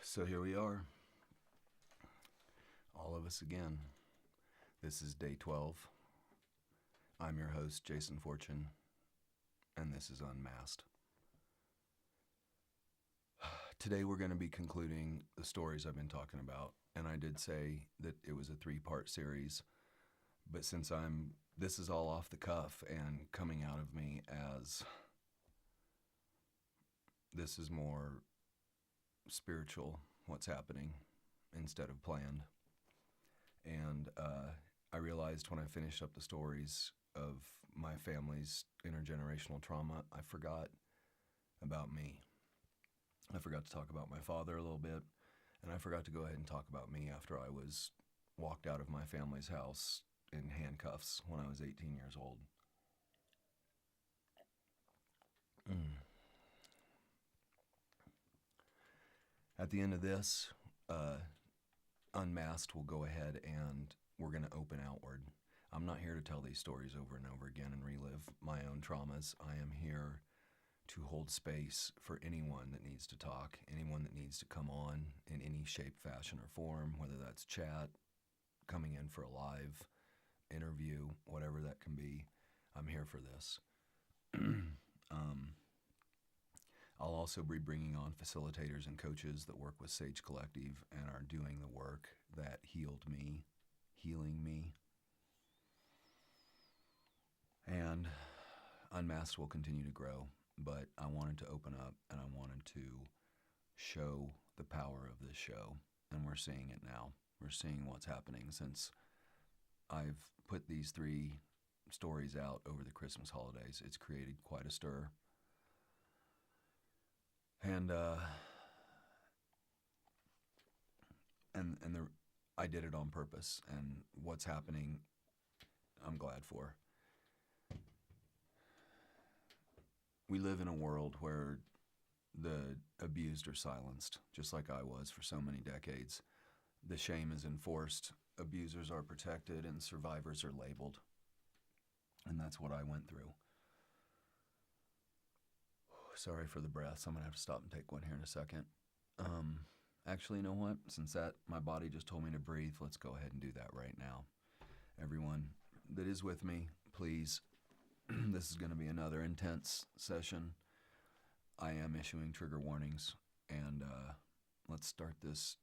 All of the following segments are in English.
So here we are, all of us again. This is day 12. I'm your host, Jason Fortune, and this is Unmasked. Today we're going to be concluding the stories I've been talking about, and I did say that it was a 3-part series, but since this is all off the cuff and coming out of me as this is more spiritual, what's happening, instead of planned. And I realized when I finished up the stories of my family's intergenerational trauma, I forgot about me. I forgot to talk about my father a little bit, and I forgot to go ahead and talk about me after I was walked out of my family's house in handcuffs when I was 18 years old. At the end of this, Unmasked will go ahead and we're going to open outward. I'm not here to tell these stories over and over again and relive my own traumas. I am here to hold space for anyone that needs to talk, anyone that needs to come on in any shape, fashion, or form, whether that's chat, coming in for a live interview, whatever that can be. I'm here for this. I'll also be bringing on facilitators and coaches that work with Sage Collective and are doing the work that healed me, healing me. And Unmasked will continue to grow, but I wanted to open up and I wanted to show the power of this show, and we're seeing it now. We're seeing what's happening since I've put these 3 stories out over the Christmas holidays. It's created quite a stir. And I did it on purpose, and what's happening, I'm glad for. We live in a world where the abused are silenced, just like I was for so many decades. The shame is enforced, abusers are protected, and survivors are labeled. And that's what I went through. Sorry for the breaths. I'm going to have to stop and take one here in a second. Actually, you know what? Since my body just told me to breathe, let's go ahead and do that right now. Everyone that is with me, please, this is going to be another intense session. I am issuing trigger warnings, and let's start this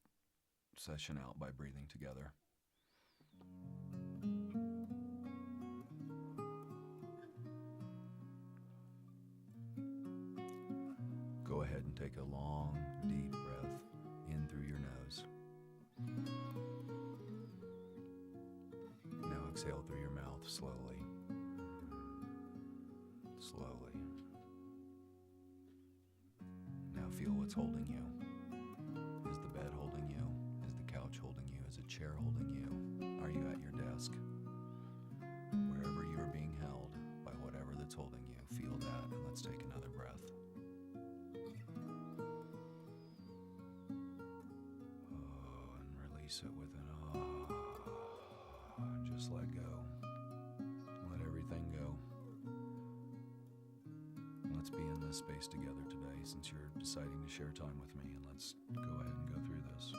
session out by breathing together. Go ahead and take a long, deep breath in through your nose. Now exhale through your mouth slowly. Slowly. Now feel what's holding you. Is the bed holding you? Is the couch holding you? Is a chair holding you? Are you at your desk? Wherever you are being held by whatever that's holding you, feel that, and let's take another breath. Release it with an and just let go. Let everything go. Let's be in this space together today since you're deciding to share time with me, and let's go ahead and go through this.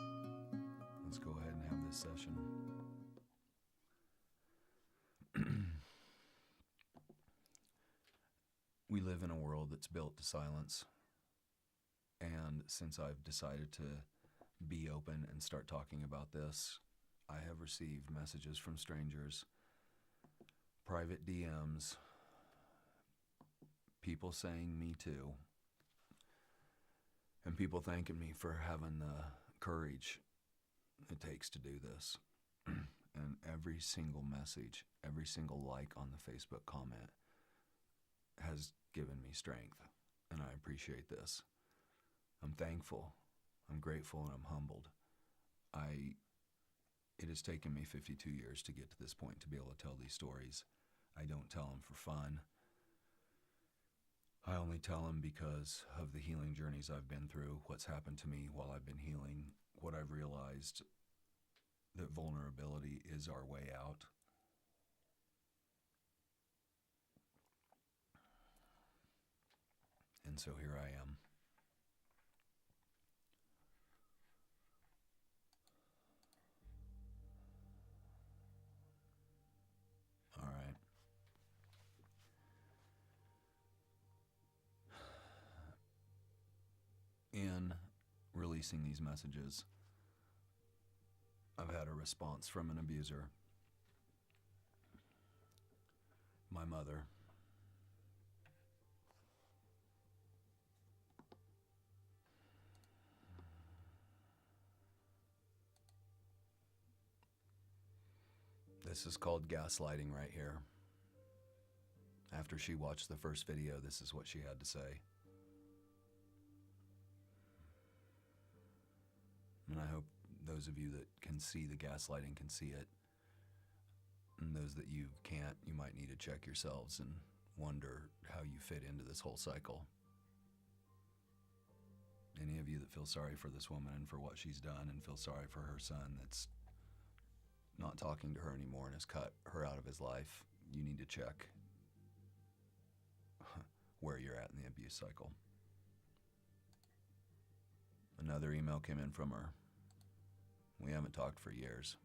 Let's go ahead and have this session. We live in a world that's built to silence, and since I've decided to be open and start talking about this, I have received messages from strangers, private DMs, people saying me too, and people thanking me for having the courage it takes to do this. And every single message, every single like on the Facebook comment has given me strength, and I appreciate this. I'm thankful. I'm grateful, and I'm humbled. It has taken me 52 years to get to this point, to be able to tell these stories. I don't tell them for fun. I only tell them because of the healing journeys I've been through, what's happened to me while I've been healing, what I've realized, that vulnerability is our way out. And so here I am. releasing these messages, I've had a response from an abuser. My mother. This is called gaslighting right here. After she watched the first video, this is what she had to say. And I hope those of you that can see the gaslighting can see it. And those that you can't, you might need to check yourselves and wonder how you fit into this whole cycle. Any of you that feel sorry for this woman and for what she's done and feel sorry for her son that's not talking to her anymore and has cut her out of his life, you need to check where you're at in the abuse cycle. Another email came in from her. We haven't talked for years.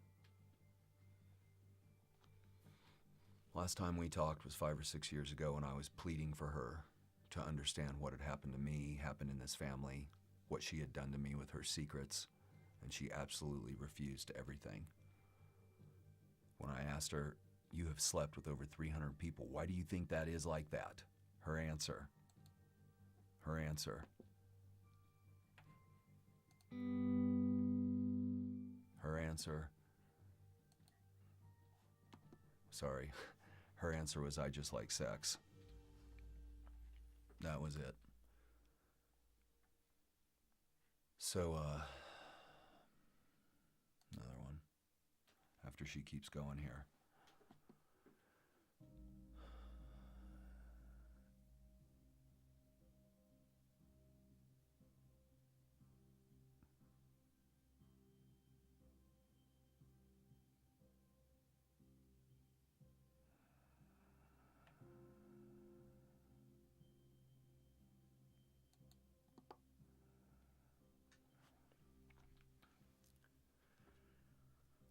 Last time we talked was 5 or 6 years ago, and I was pleading for her to understand what had happened to me, happened in this family, what she had done to me with her secrets, and she absolutely refused everything. When I asked her, "You have slept with over 300 people. Why do you think that is like that?" Her answer. Sorry. Her answer was, "I just like sex." That was it. So, another one. After she keeps going here.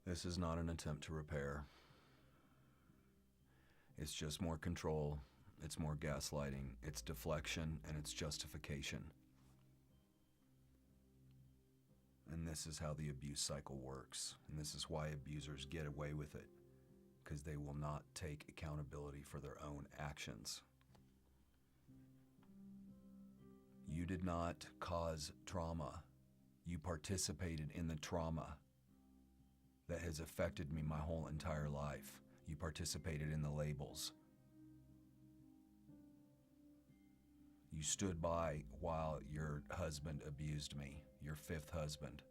This is not an attempt to repair. It's just more control, it's more gaslighting, it's deflection, and it's justification. And this is how the abuse cycle works. And this is why abusers get away with it, because they will not take accountability for their own actions. You did not cause trauma. You participated in the trauma that has affected me my whole entire life. You participated in the labels. You stood by while your husband abused me, your fifth husband.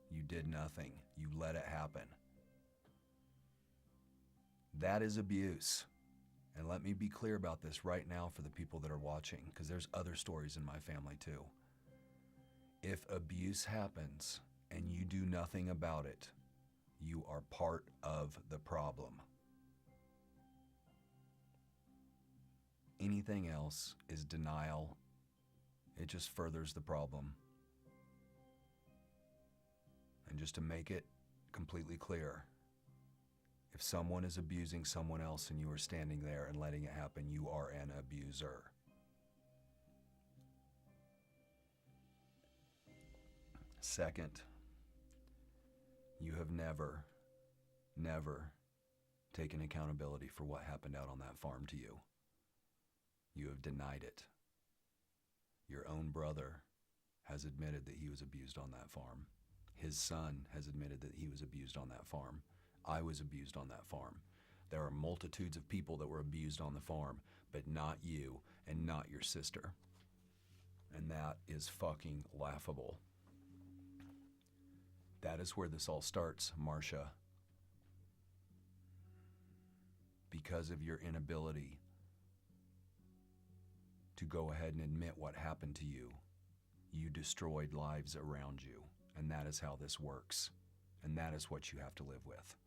You did nothing. You let it happen. That is abuse. And let me be clear about this right now for the people that are watching, because there's other stories in my family too. If abuse happens and you do nothing about it, you are part of the problem. Anything else is denial. It just furthers the problem. And just to make it completely clear, if someone is abusing someone else and you are standing there and letting it happen, you are an abuser. Second, you have never taken accountability for what happened out on that farm to you. You have denied it. Your own brother has admitted that he was abused on that farm. His son has admitted that he was abused on that farm. I was abused on that farm. There are multitudes of people that were abused on the farm, but not you and not your sister. And that is fucking laughable. That is where this all starts, Marcia. Because of your inability to go ahead and admit what happened to you, you destroyed lives around you. And that is how this works. And that is what you have to live with.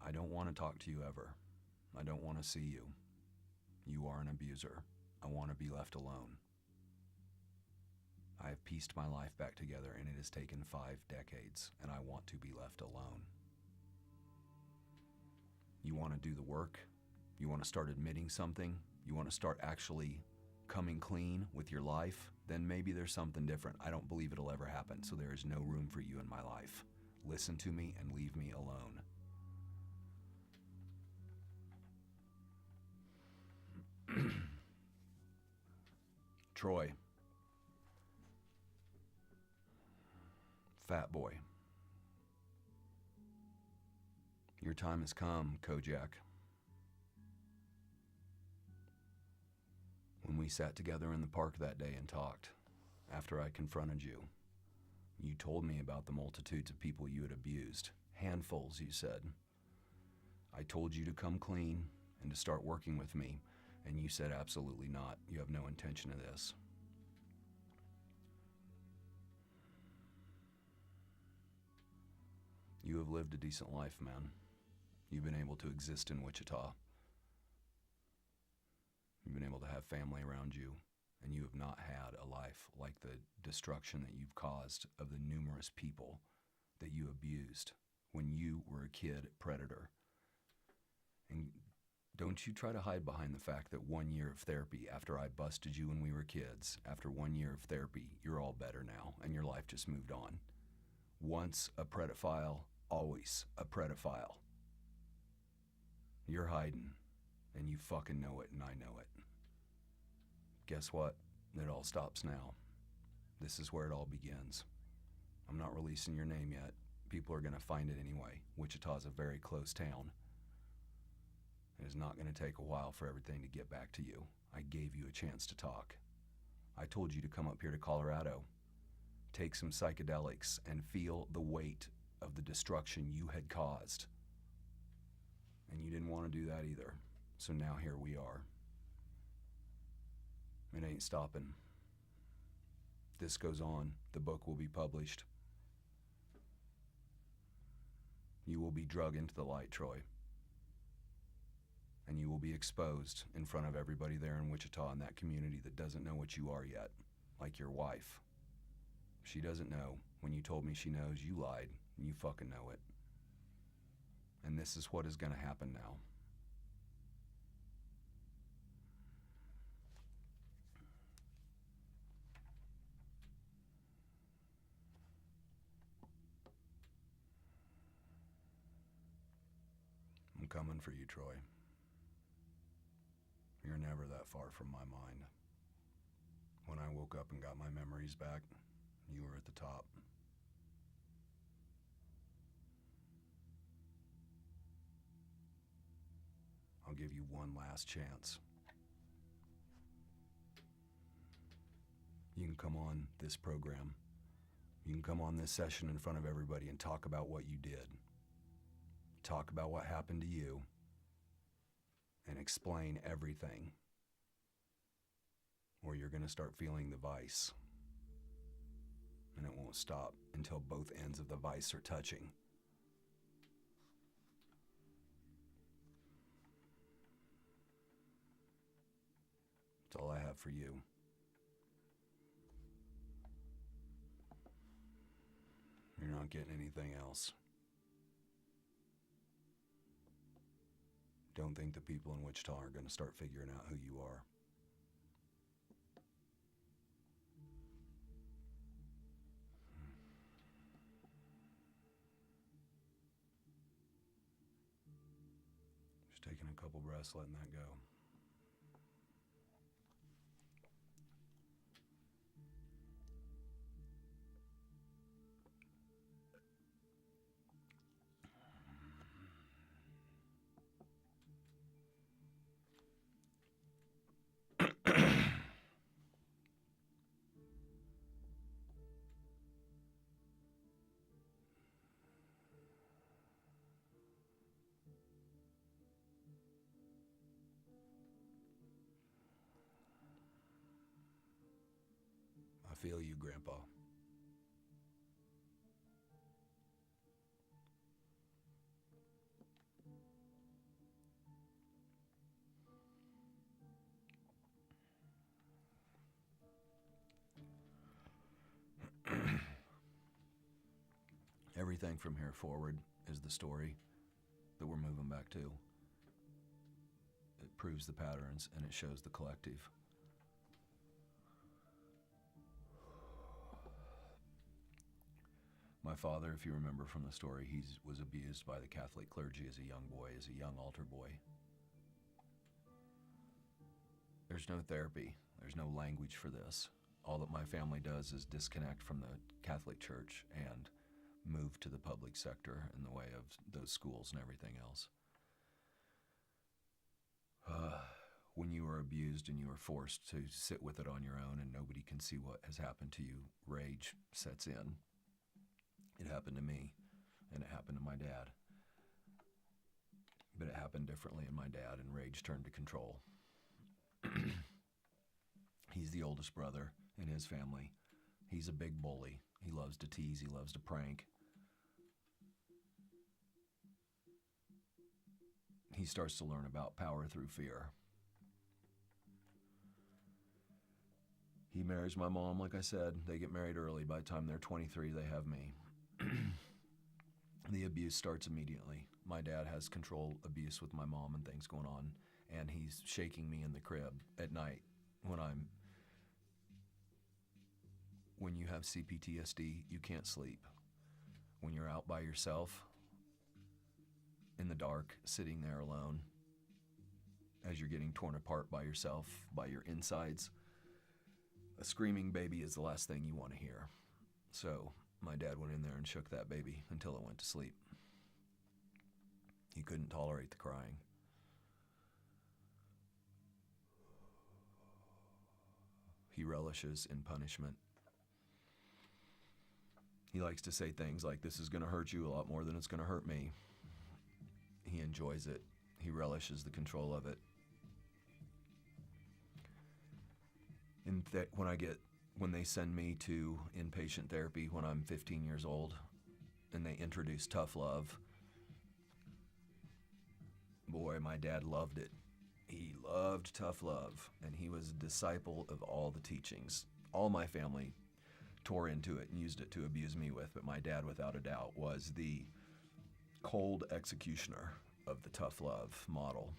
I don't want to talk to you ever. I don't want to see you. You are an abuser. I want to be left alone. I have pieced my life back together, and it has taken 5 decades, and I want to be left alone. You want to do the work? You want to start admitting something? You want to start actually coming clean with your life, then maybe there's something different. I don't believe it'll ever happen, so there is no room for you in my life. Listen to me and leave me alone. Troy. Fat boy. Your time has come, Kojak. When we sat together in the park that day and talked, after I confronted you, you told me about the multitudes of people you had abused. Handfuls, you said. I told you to come clean and to start working with me, and you said absolutely not. You have no intention of this. You have lived a decent life, man. You've been able to exist in Wichita. You've been able to have family around you, and you have not had a life like the destruction that you've caused of the numerous people that you abused when you were a kid predator. And don't you try to hide behind the fact that 1 year of therapy, after I busted you when we were kids, after 1 year of therapy, you're all better now, and your life just moved on. Once a pedophile, always a pedophile. You're hiding, and you fucking know it, and I know it. Guess what? It all stops now. This is where it all begins. I'm not releasing your name yet. People are going to find it anyway. Wichita's a very close town. It is not going to take a while for everything to get back to you. I gave you a chance to talk. I told you to come up here to Colorado, take some psychedelics, and feel the weight of the destruction you had caused. And you didn't want to do that either. So now here we are. It ain't stopping. This goes on. The book will be published. You will be drug into the light, Troy. And you will be exposed in front of everybody there in Wichita in that community that doesn't know what you are yet, like your wife. She doesn't know. When you told me she knows, you lied, and you fucking know it. And this is what is going to happen now. I'm coming for you, Troy. You're never that far from my mind. When I woke up and got my memories back, you were at the top. I'll give you one last chance. You can come on this program. You can come on this session in front of everybody and talk about what you did. Talk about what happened to you and explain everything. Or you're going to start feeling the vice. And it won't stop until both ends of the vice are touching. That's all I have for you. You're not getting anything else. Don't think the people in Wichita are going to start figuring out who you are. Just taking a couple breaths, letting that go. I feel you, Grandpa. Everything from here forward is the story that we're moving back to. It proves the patterns and it shows the collective. father, if you remember from the story, he was abused by the Catholic clergy as a young boy, as a young altar boy. There's no therapy. There's no language for this. All that my family does is disconnect from the Catholic Church and move to the public sector in the way of those schools and everything else. When you are abused and you are forced to sit with it on your own and nobody can see what has happened to you, rage sets in. It happened to me, and it happened to my dad. But it happened differently in my dad, and rage turned to control. He's the oldest brother in his family. He's a big bully. He loves to tease. He loves to prank. He starts to learn about power through fear. He marries my mom, like I said. They get married early. By the time they're 23, they have me. The abuse starts immediately. My dad has control abuse with my mom and things going on, and he's shaking me in the crib at night when you have CPTSD, you can't sleep. When you're out by yourself, in the dark, sitting there alone, as you're getting torn apart by yourself, by your insides, a screaming baby is the last thing you want to hear. So my dad went in there and shook that baby until it went to sleep. He couldn't tolerate the crying. He relishes in punishment. He likes to say things like, "This is going to hurt you a lot more than it's going to hurt me." He enjoys it. He relishes the control of it. And when they send me to inpatient therapy when I'm 15 years old, and they introduce tough love, boy, my dad loved it. He loved tough love, and he was a disciple of all the teachings. All my family tore into it and used it to abuse me with, but my dad, without a doubt, was the cold executioner of the tough love model.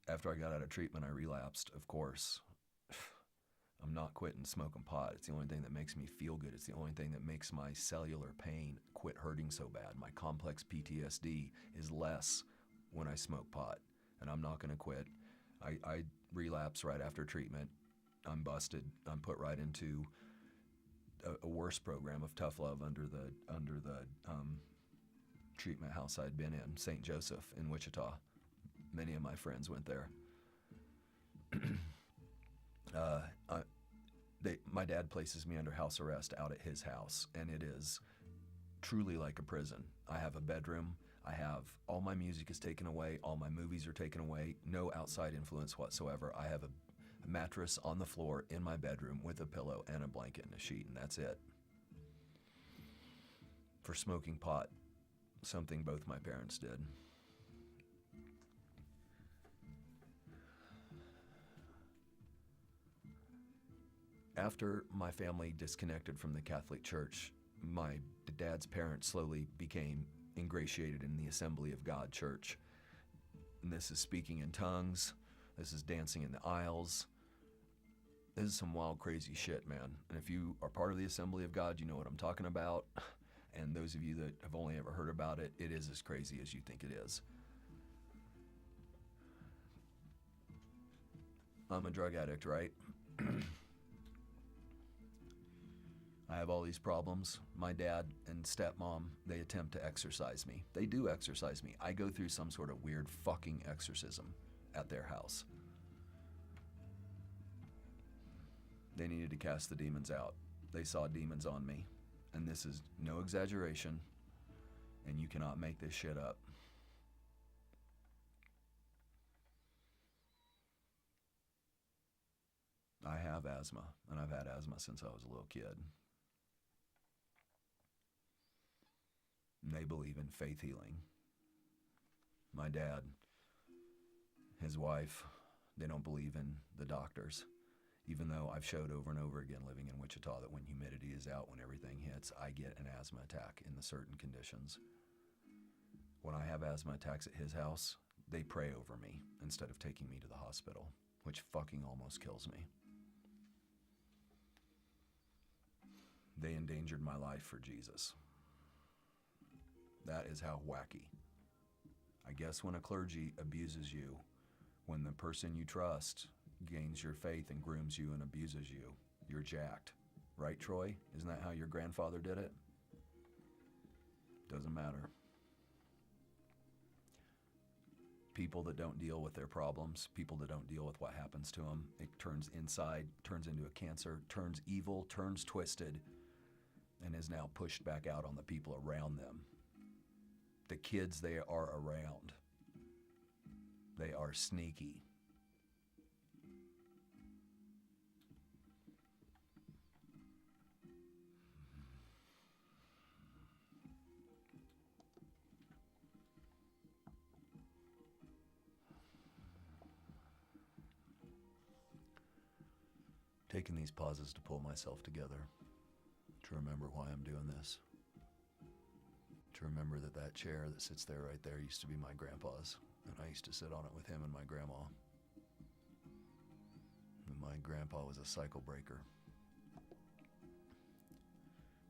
After I got out of treatment, I relapsed, of course. I'm not quitting smoking pot. It's the only thing that makes me feel good. It's the only thing that makes my cellular pain quit hurting so bad. My complex PTSD is less when I smoke pot, and I'm not going to quit. I relapse right after treatment. I'm busted. I'm put right into a worse program of tough love under the treatment house I'd been in, St. Joseph in Wichita. Many of my friends went there. My dad places me under house arrest out at his house, and it is truly like a prison. I have a bedroom. All my music is taken away. All my movies are taken away. No outside influence whatsoever. I have a mattress on the floor in my bedroom with a pillow and a blanket and a sheet, and that's it. For smoking pot, something both my parents did. After my family disconnected from the Catholic Church, my dad's parents slowly became ingratiated in the Assembly of God Church. And this is speaking in tongues. This is dancing in the aisles. This is some wild, crazy shit, man. And if you are part of the Assembly of God, you know what I'm talking about. And those of you that have only ever heard about it, it is as crazy as you think it is. I'm a drug addict, right? I have all these problems. My dad and stepmom, they attempt to exorcise me. They do exorcise me. I go through some sort of weird fucking exorcism at their house. They needed to cast the demons out. They saw demons on me. And this is no exaggeration. And you cannot make this shit up. I have asthma, and I've had asthma since I was a little kid. And they believe in faith healing. My dad, his wife, they don't believe in the doctors. Even though I've showed over and over again living in Wichita that when humidity is out, when everything hits, I get an asthma attack in the certain conditions. When I have asthma attacks at his house, they pray over me instead of taking me to the hospital, which fucking almost kills me. They endangered my life for Jesus. That is how wacky. I guess when a clergy abuses you, when the person you trust gains your faith and grooms you and abuses you, you're jacked. Right, Troy? Isn't that how your grandfather did it? Doesn't matter. People that don't deal with their problems, people that don't deal with what happens to them, it turns inside, turns into a cancer, turns evil, turns twisted, and is now pushed back out on the people around them. The kids they are around. They are sneaky. Taking these pauses to pull myself together, to remember why I'm doing this, to remember that that chair that sits there right there used to be my grandpa's, and I used to sit on it with him and my grandma. And my grandpa was a cycle breaker.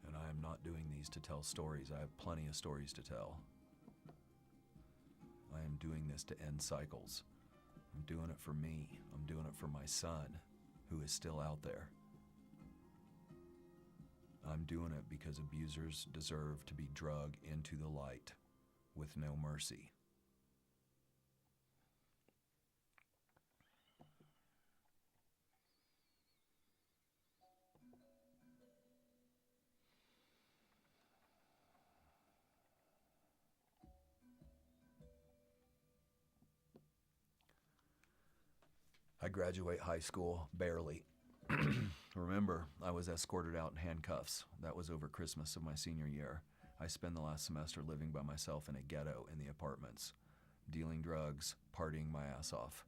And I am not doing these to tell stories. I have plenty of stories to tell. I am doing this to end cycles. I'm doing it for me. I'm doing it for my son, who is still out there. I'm doing it because abusers deserve to be dragged into the light with no mercy. I graduate high school barely. Remember, I was escorted out in handcuffs. That was over Christmas of my senior year. I spent the last semester living by myself in a ghetto in the apartments, dealing drugs, partying my ass off.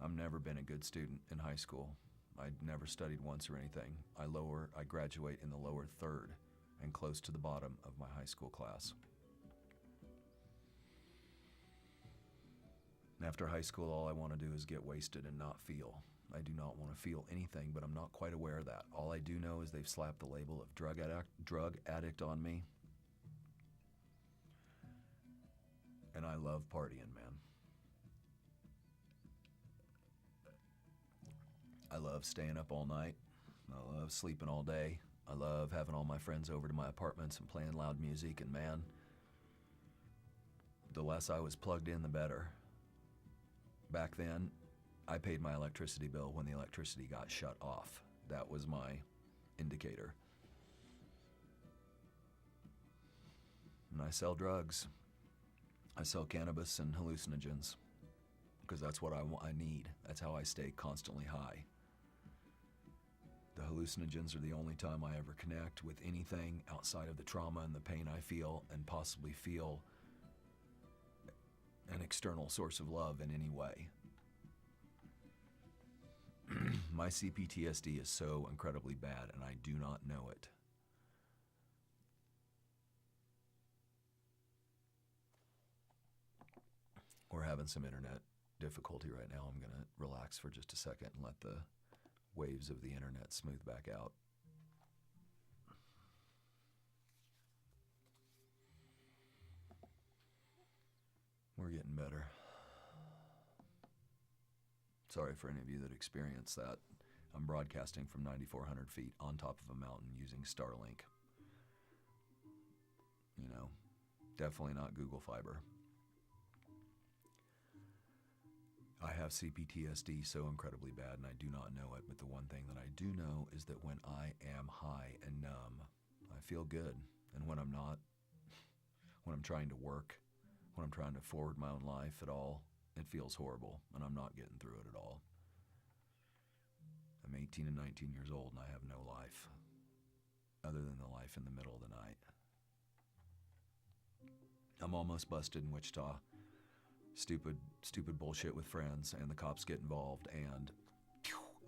I've never been a good student in high school. I'd never studied once or anything. I graduate in the lower third and close to the bottom of my high school class. After high school, all I want to do is get wasted and not feel. I do not want to feel anything, but I'm not quite aware of that. All I do know is they've slapped the label of drug addict on me. And I love partying, man. I love staying up all night. I love sleeping all day. I love having all my friends over to my apartments and playing loud music, and man, the less I was plugged in, the better. Back then, I paid my electricity bill when the electricity got shut off. That was my indicator. And I sell drugs. I sell cannabis and hallucinogens because that's what I need. That's how I stay constantly high. The hallucinogens are the only time I ever connect with anything outside of the trauma and the pain I feel, and possibly feel an external source of love in any way. My CPTSD is so incredibly bad, and I do not know it. We're having some internet difficulty right now. I'm going to relax for just a second and let the waves of the internet smooth back out. We're getting better. Sorry for any of you that experienced that. I'm broadcasting from 9,400 feet on top of a mountain using Starlink. You know, definitely not Google Fiber. I have CPTSD so incredibly bad, and I do not know it, but the one thing that I do know is that when I am high and numb, I feel good. And when I'm not, when I'm trying to work, when I'm trying to forward my own life at all, it feels horrible, and I'm not getting through it at all. I'm 18 and 19 years old, and I have no life other than the life in the middle of the night. I'm almost busted in Wichita. Stupid bullshit with friends, and the cops get involved, and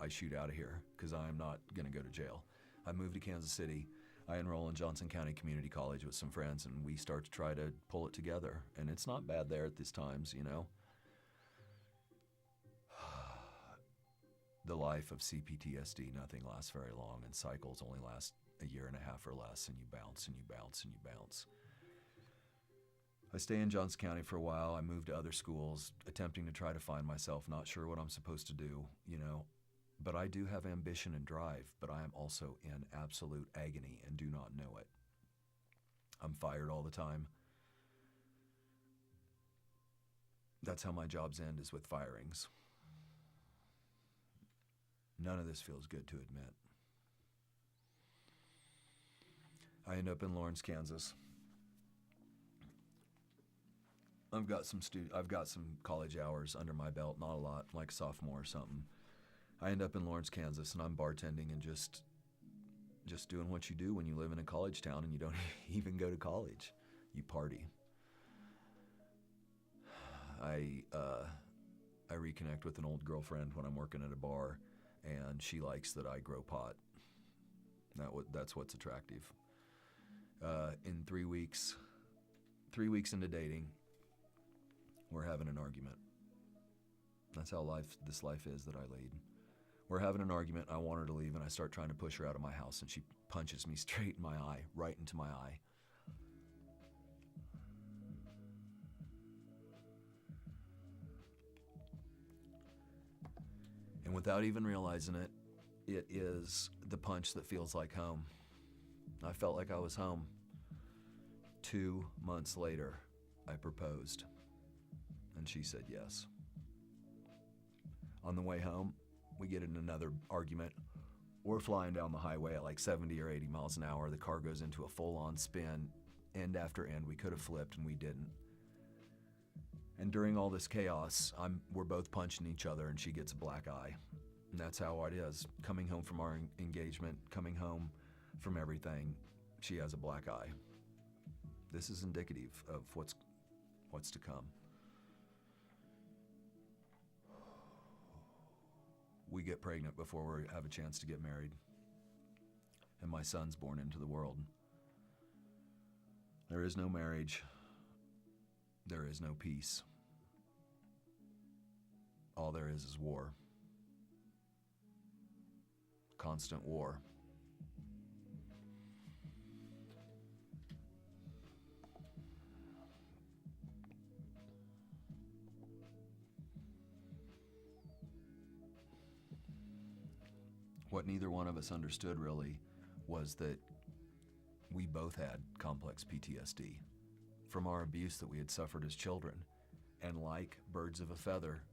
I shoot out of here because I'm not going to go to jail. I moved to Kansas City. I enroll in Johnson County Community College with some friends, and we start to try to pull it together. And it's not bad there at these times, you know. The life of CPTSD, nothing lasts very long, and cycles only last a year and a half or less, and you bounce and you bounce and you bounce. I stay in Johnson County for a while. I move to other schools, attempting to try to find myself, not sure what I'm supposed to do, But I do have ambition and drive, but I am also in absolute agony and do not know it. I'm fired all the time. That's how my jobs end, is with firings. None of this feels good to admit. I end up in Lawrence, Kansas. I've got some college hours under my belt, not a lot, like a sophomore or something. I end up in Lawrence, Kansas, and I'm bartending and just doing what you do when you live in a college town and you don't even go to college. You party. I reconnect with an old girlfriend when I'm working at a bar, and she likes that I grow pot. That's what's attractive. In 3 weeks into dating, we're having an argument. That's how this life is that I lead. We're having an argument. I want her to leave, and I start trying to push her out of my house, and she punches me straight in my eye, right into my eye. And without even realizing it, it is the punch that feels like home. I felt like I was home. 2 months later, I proposed, and she said yes. On the way home, we get in another argument. We're flying down the highway at like 70 or 80 miles an hour. The car goes into a full-on spin, end after end. We could have flipped, and we didn't. And during all this chaos, we're both punching each other, and she gets a black eye. And that's how it is. Coming home from our engagement, coming home from everything, she has a black eye. This is indicative of what's to come. We get pregnant before we have a chance to get married. And my son's born into the world. There is no marriage. There is no peace. All there is war. Constant war. What neither one of us understood really was that we both had complex PTSD from our abuse that we had suffered as children. And like birds of a feather,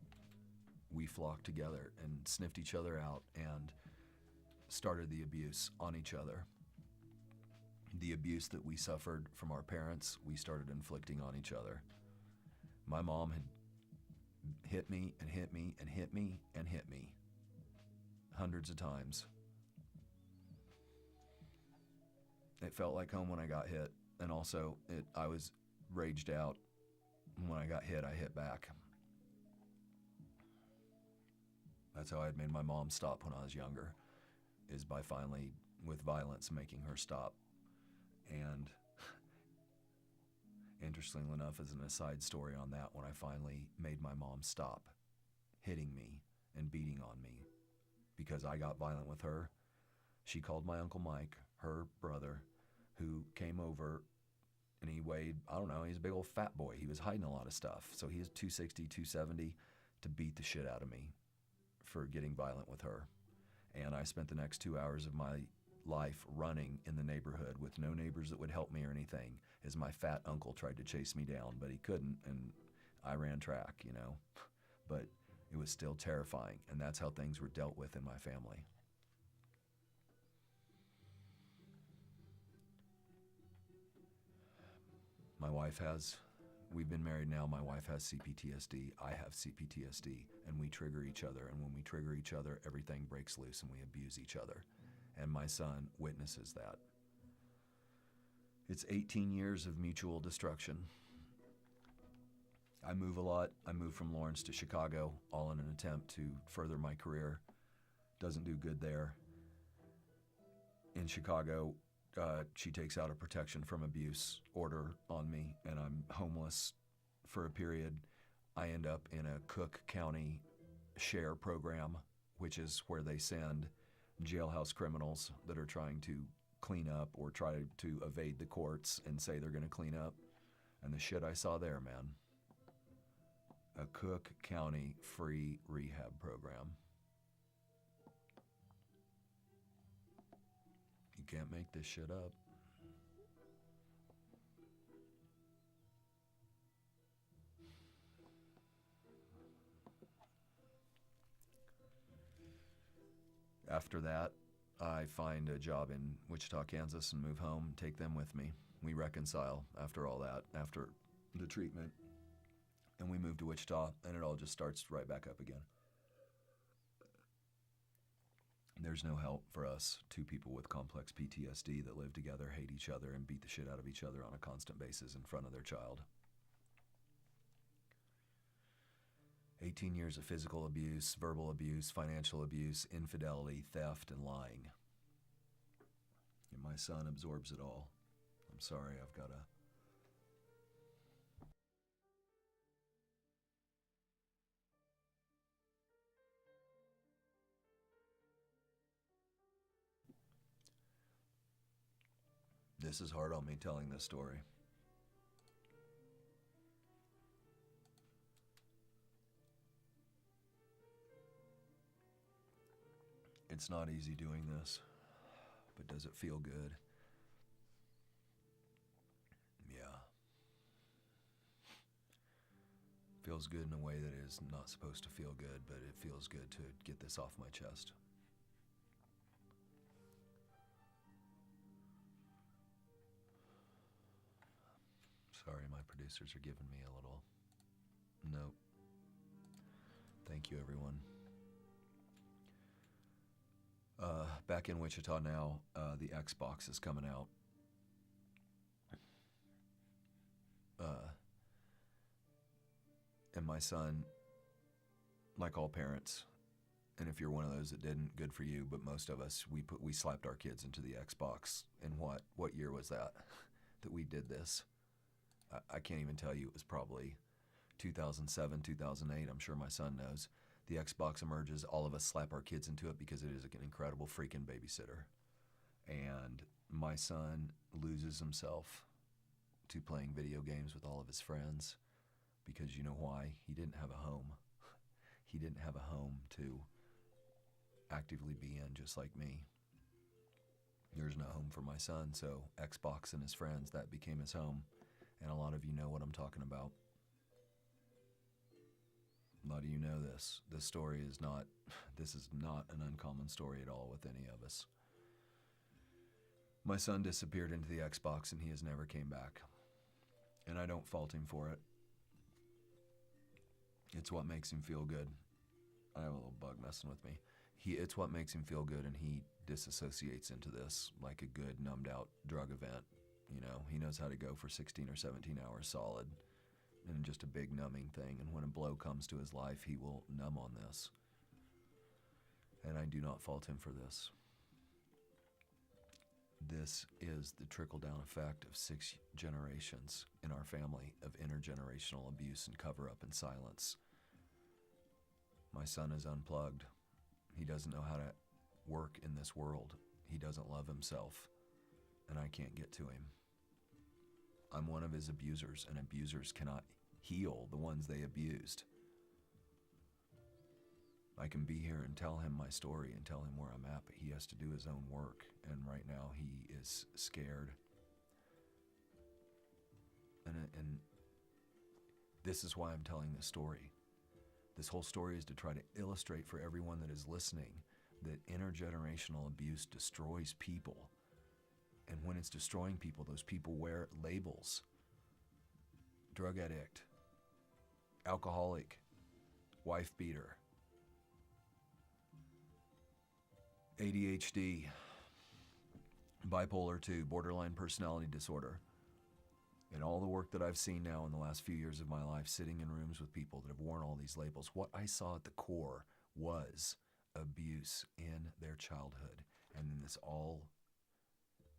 we flocked together and sniffed each other out and started the abuse on each other. The abuse that we suffered from our parents, we started inflicting on each other. My mom had hit me and hit me and hit me and hit me hundreds of times. It felt like home when I got hit, and also I was raged out. When I got hit, I hit back. That's how I had made my mom stop when I was younger, is by finally, with violence, making her stop. And interestingly enough, as an aside story on that, when I finally made my mom stop hitting me and beating on me because I got violent with her, she called my Uncle Mike, her brother, who came over, and he weighed, I don't know, he's a big old fat boy. He was hiding a lot of stuff. So he was 260, 270, to beat the shit out of me for getting violent with her. And I spent the next 2 hours of my life running in the neighborhood with no neighbors that would help me or anything, as my fat uncle tried to chase me down, but he couldn't, and I ran track, But it was still terrifying, and that's how things were dealt with in my family. We've been married now, my wife has CPTSD, I have CPTSD, and we trigger each other, and when we trigger each other, everything breaks loose and we abuse each other. And my son witnesses that. It's 18 years of mutual destruction. I move a lot. I moved from Lawrence to Chicago, all in an attempt to further my career. Doesn't do good there. In Chicago, she takes out a protection from abuse order on me, and I'm homeless for a period. I end up in a Cook County SHARE program, which is where they send jailhouse criminals that are trying to clean up or try to evade the courts and say they're going to clean up. And the shit I saw there, man. A Cook County free rehab program. You can't make this shit up. After that, I find a job in Wichita, Kansas, and move home, take them with me. We reconcile after all that, after the treatment. And we move to Wichita, and it all just starts right back up again. There's no help for us, two people with complex PTSD that live together, hate each other, and beat the shit out of each other on a constant basis in front of their child. 18 years of physical abuse, verbal abuse, financial abuse, infidelity, theft, and lying. And my son absorbs it all. I'm sorry, I've got to... This is hard on me telling this story. It's not easy doing this, but does it feel good? Yeah. Feels good in a way that is not supposed to feel good, but it feels good to get this off my chest. Sorry, my producers are giving me a little note. Thank you, everyone. Back in Wichita now, the Xbox is coming out. And my son, like all parents, and if you're one of those that didn't, good for you, but most of us, we slapped our kids into the Xbox. And what year was that we did this? I can't even tell you. It was probably 2007, 2008. I'm sure my son knows. The Xbox emerges, all of us slap our kids into it because it is an incredible freaking babysitter. And my son loses himself to playing video games with all of his friends because you know why? He didn't have a home. He didn't have a home to actively be in, just like me. There's no home for my son, so Xbox and his friends, that became his home. And a lot of you know what I'm talking about. A lot of you know this. This is not an uncommon story at all with any of us. My son disappeared into the Xbox and he has never came back. And I don't fault him for it. It's what makes him feel good. I have a little bug messing with me. It's what makes him feel good, and he disassociates into this like a good numbed out drug event. You know, he knows how to go for 16 or 17 hours solid and just a big numbing thing. And when a blow comes to his life, he will numb on this. And I do not fault him for this. This is the trickle-down effect of 6 generations in our family of intergenerational abuse and cover-up and silence. My son is unplugged. He doesn't know how to work in this world. He doesn't love himself, and I can't get to him. I'm one of his abusers, and abusers cannot heal the ones they abused. I can be here and tell him my story and tell him where I'm at, but he has to do his own work, and right now he is scared. And this is why I'm telling this story. This whole story is to try to illustrate for everyone that is listening that intergenerational abuse destroys people. And when it's destroying people, those people wear labels. Drug addict, alcoholic, wife beater, ADHD, bipolar 2, borderline personality disorder. And all the work that I've seen now in the last few years of my life, sitting in rooms with people that have worn all these labels, what I saw at the core was abuse in their childhood. And then this all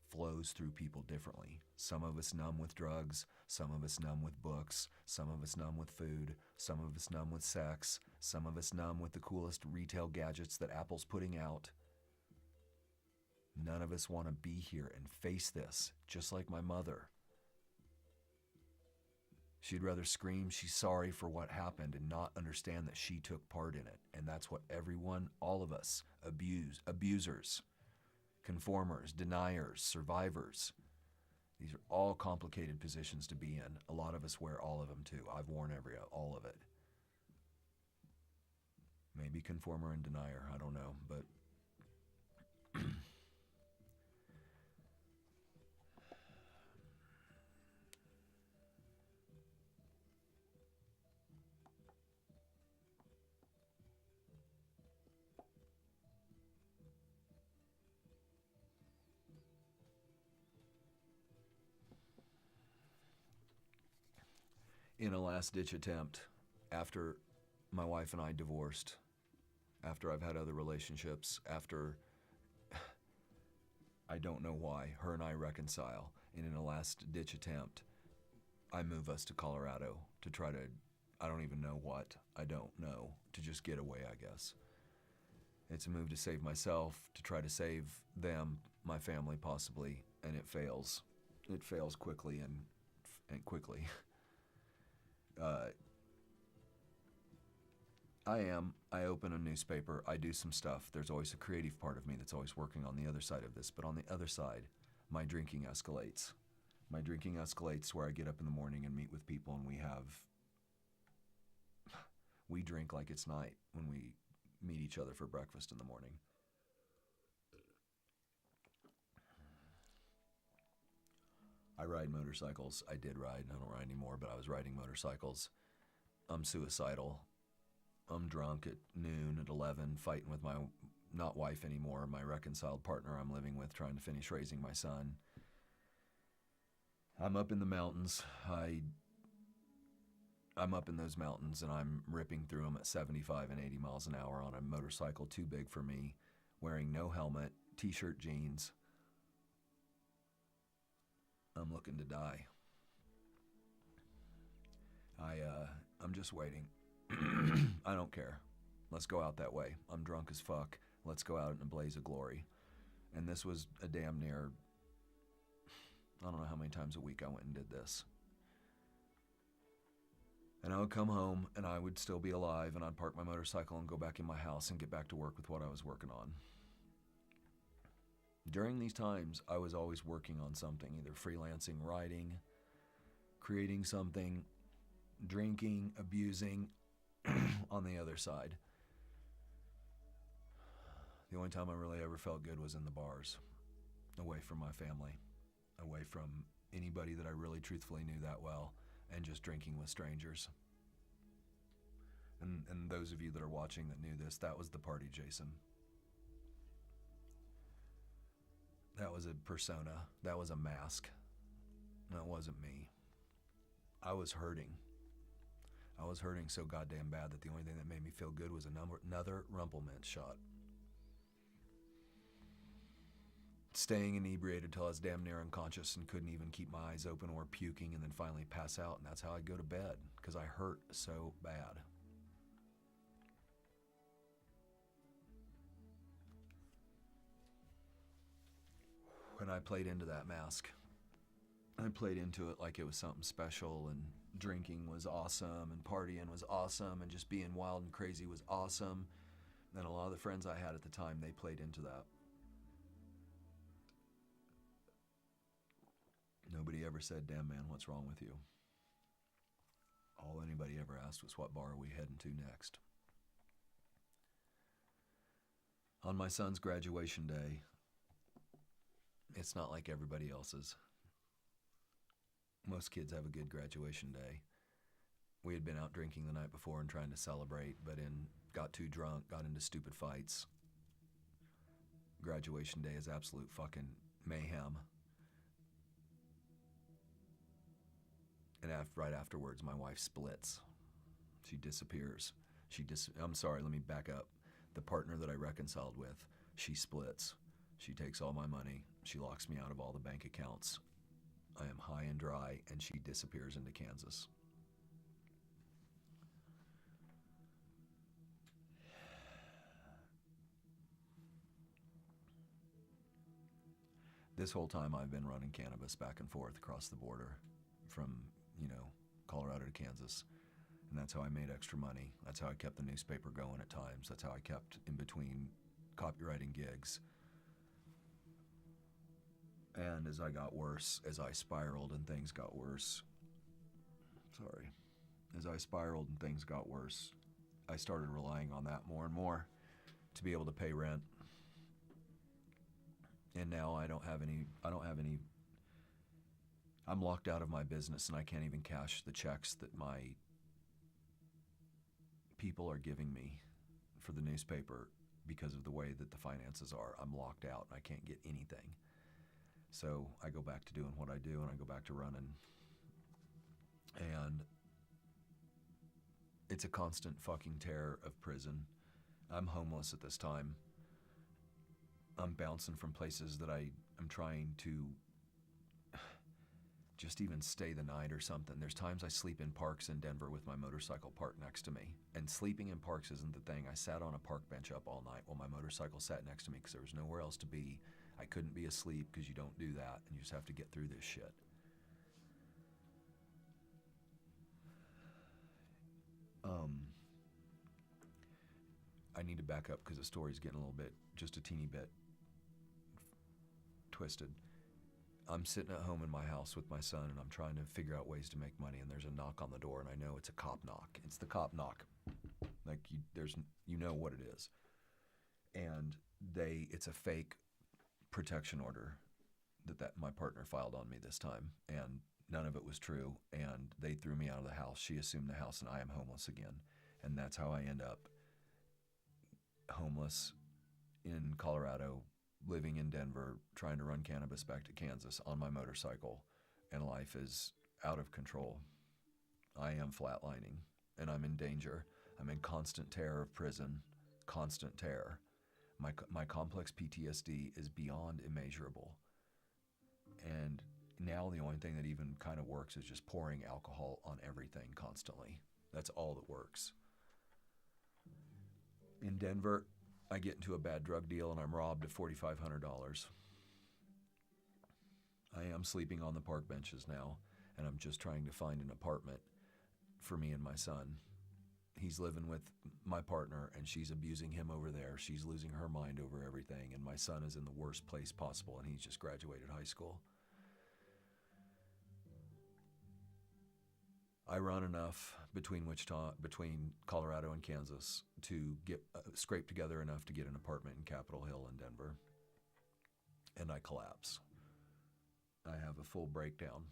flows through people differently. Some of us numb with drugs, some of us numb with books, some of us numb with food, some of us numb with sex, some of us numb with the coolest retail gadgets that Apple's putting out. None of us want to be here and face this, just like my mother. She'd rather scream she's sorry for what happened and not understand that she took part in it. And that's what everyone, all of us, abusers, conformers, deniers, survivors. These are all complicated positions to be in. A lot of us wear all of them too. I've worn all of it. Maybe conformer and denier, I don't know, but in a last-ditch attempt, after my wife and I divorced, after I've had other relationships, after I don't know why, her and I reconcile, and in a last-ditch attempt, I move us to Colorado to try to, I don't even know what, I don't know, to just get away, I guess. It's a move to save myself, to try to save them, my family possibly, and it fails. It fails quickly and quickly. I open a newspaper, I do some stuff. There's always a creative part of me that's always working on the other side of this. But on the other side, my drinking escalates. My drinking escalates where I get up in the morning and meet with people and we drink like it's night when we meet each other for breakfast in the morning. I ride motorcycles. I did ride. I don't ride anymore, but I was riding motorcycles. I'm suicidal. I'm drunk at noon, at 11, fighting with my not wife anymore, my reconciled partner I'm living with, trying to finish raising my son. I'm up in the mountains. I'm up in those mountains and I'm ripping through them at 75 and 80 miles an hour on a motorcycle too big for me, wearing no helmet, t-shirt, jeans. I'm looking to die. I'm just waiting. I don't care. Let's go out that way. I'm drunk as fuck. Let's go out in a blaze of glory. And this was a damn near, I don't know how many times a week I went and did this. And I would come home and I would still be alive and I'd park my motorcycle and go back in my house and get back to work with what I was working on. During these times, I was always working on something, either freelancing, writing, creating something, drinking, abusing, on the other side. The only time I really ever felt good was in the bars, away from my family, away from anybody that I really truthfully knew that well, and just drinking with strangers. And those of you that are watching that knew this, that was the party, Jason. That was a persona. That was a mask. That wasn't me. I was hurting. I was hurting so goddamn bad that the only thing that made me feel good was another Rumplemint shot. Staying inebriated till I was damn near unconscious and couldn't even keep my eyes open or puking, and then finally pass out, and that's how I'd go to bed, because I hurt so bad. When I played into that mask, I played into it like it was something special, and drinking was awesome, and partying was awesome, and just being wild and crazy was awesome. And a lot of the friends I had at the time, they played into that. Nobody ever said, "Damn man, what's wrong with you?" All anybody ever asked was, "What bar are we heading to next?" On my son's graduation day, it's not like everybody else's. Most kids have a good graduation day. We had been out drinking the night before and trying to celebrate, but got too drunk, got into stupid fights. Graduation day is absolute fucking mayhem. And right afterwards, my wife splits. She disappears. I'm sorry, let me back up. The partner that I reconciled with, she splits. She takes all my money. She locks me out of all the bank accounts. I am high and dry, and she disappears into Kansas. This whole time I've been running cannabis back and forth across the border from, Colorado to Kansas. And that's how I made extra money. That's how I kept the newspaper going at times. That's how I kept in between copywriting gigs. And as I got worse, as I spiraled and things got worse, I started relying on that more and more to be able to pay rent. And now I don't have any, I'm locked out of my business and I can't even cash the checks that my people are giving me for the newspaper because of the way that the finances are. I'm locked out and I can't get anything. So I go back to doing what I do and I go back to running. And it's a constant fucking terror of prison. I'm homeless at this time. I'm bouncing from places that I'm trying to just even stay the night or something. There's times I sleep in parks in Denver with my motorcycle parked next to me. And sleeping in parks isn't the thing. I sat on a park bench up all night while my motorcycle sat next to me because there was nowhere else to be. I couldn't be asleep because you don't do that, and you just have to get through this shit. I need to back up because the story's getting a little bit, just a teeny bit twisted. I'm sitting at home in my house with my son, and I'm trying to figure out ways to make money, and there's a knock on the door, and I know it's a cop knock. It's the cop knock. Like, you know what it is. And it's a fake protection order that my partner filed on me this time, and none of it was true, and they threw me out of the house. She assumed the house, and I am homeless again. And that's how I end up homeless in Colorado, living in Denver, trying to run cannabis back to Kansas on my motorcycle, and life is out of control. I am flatlining, and I'm in danger. I'm in constant terror of prison, constant terror. My complex PTSD is beyond immeasurable. And now the only thing that even kind of works is just pouring alcohol on everything constantly. That's all that works. In Denver, I get into a bad drug deal and I'm robbed of $4,500. I am sleeping on the park benches now, and I'm just trying to find an apartment for me and my son. He's living with my partner, and she's abusing him over there. She's losing her mind over everything, and my son is in the worst place possible, and he's just graduated high school. I run enough between Colorado and Kansas to get scrape together enough to get an apartment in Capitol Hill in Denver, and I collapse. I have a full breakdown,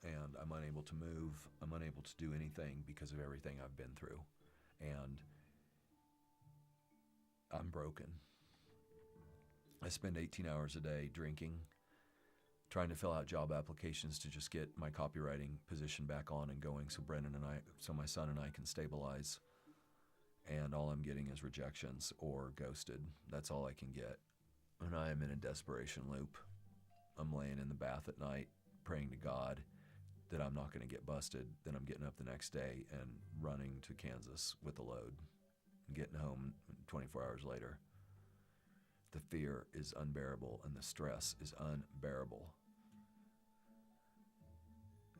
and I'm unable to move. I'm unable to do anything because of everything I've been through, and I'm broken. I spend 18 hours a day drinking, trying to fill out job applications to just get my copywriting position back on and going so my son and I can stabilize. And all I'm getting is rejections or ghosted. That's all I can get. And I am in a desperation loop. I'm laying in the bath at night, praying to God that I'm not going to get busted. Then I'm getting up the next day and running to Kansas with a load, and getting home 24 hours later. The fear is unbearable and the stress is unbearable.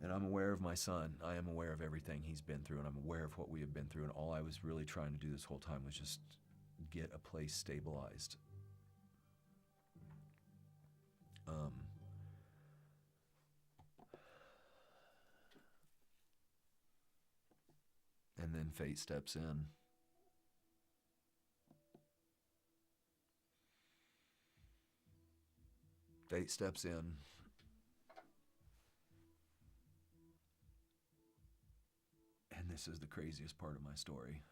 And I'm aware of my son. I am aware of everything he's been through, and I'm aware of what we have been through. And all I was really trying to do this whole time was just get a place stabilized. And then fate steps in. Fate steps in. And this is the craziest part of my story.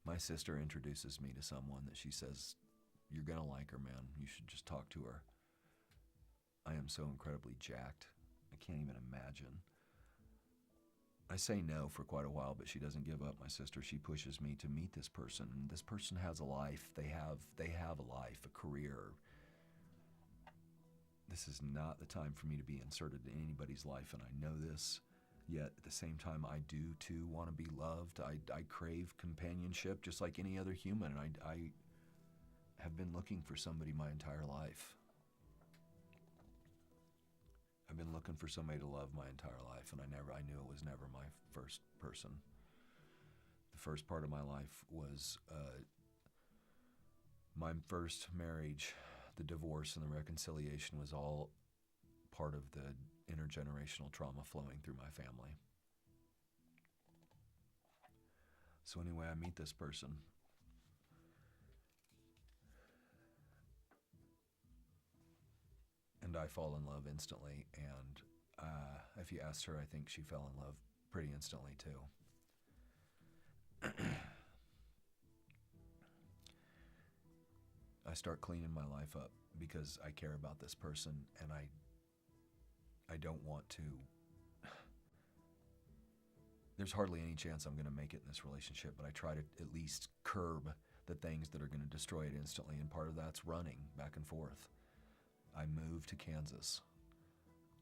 My sister introduces me to someone that she says, "You're gonna like her, man. You should just talk to her." I am so incredibly jacked. I can't even imagine. I say no for quite a while, but she doesn't give up. My sister, she pushes me to meet this person. And this person has a life. They have a life, a career. This is not the time for me to be inserted in anybody's life, and I know this. Yet at the same time, I do too want to be loved. I crave companionship just like any other human. And I have been looking for somebody my entire life. I've been looking for somebody to love my entire life, and I knew it was never my first person. The first part of my life was my first marriage. The divorce and the reconciliation was all part of the intergenerational trauma flowing through my family. So anyway, I meet this person. And I fall in love instantly. And if you asked her, I think she fell in love pretty instantly too. I start cleaning my life up because I care about this person, and I don't want to. There's hardly any chance I'm going to make it in this relationship, but I try to at least curb the things that are going to destroy it instantly, and part of that's running back and forth. I moved to Kansas.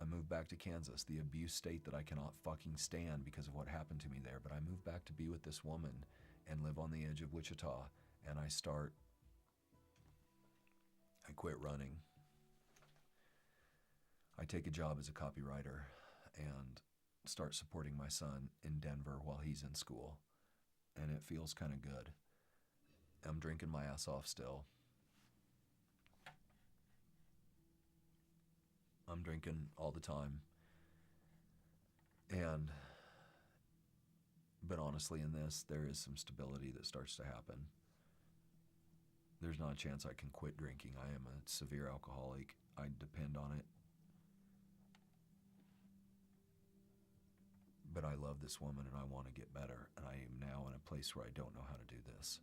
I moved back to Kansas, the abuse state that I cannot fucking stand because of what happened to me there, but I moved back to be with this woman and live on the edge of Wichita, and I quit running. I take a job as a copywriter and start supporting my son in Denver while he's in school, and it feels kind of good. I'm drinking my ass off still. I'm drinking all the time. But honestly, in this, there is some stability that starts to happen. There's not a chance I can quit drinking. I am a severe alcoholic. I depend on it. But I love this woman and I want to get better. And I am now in a place where I don't know how to do this.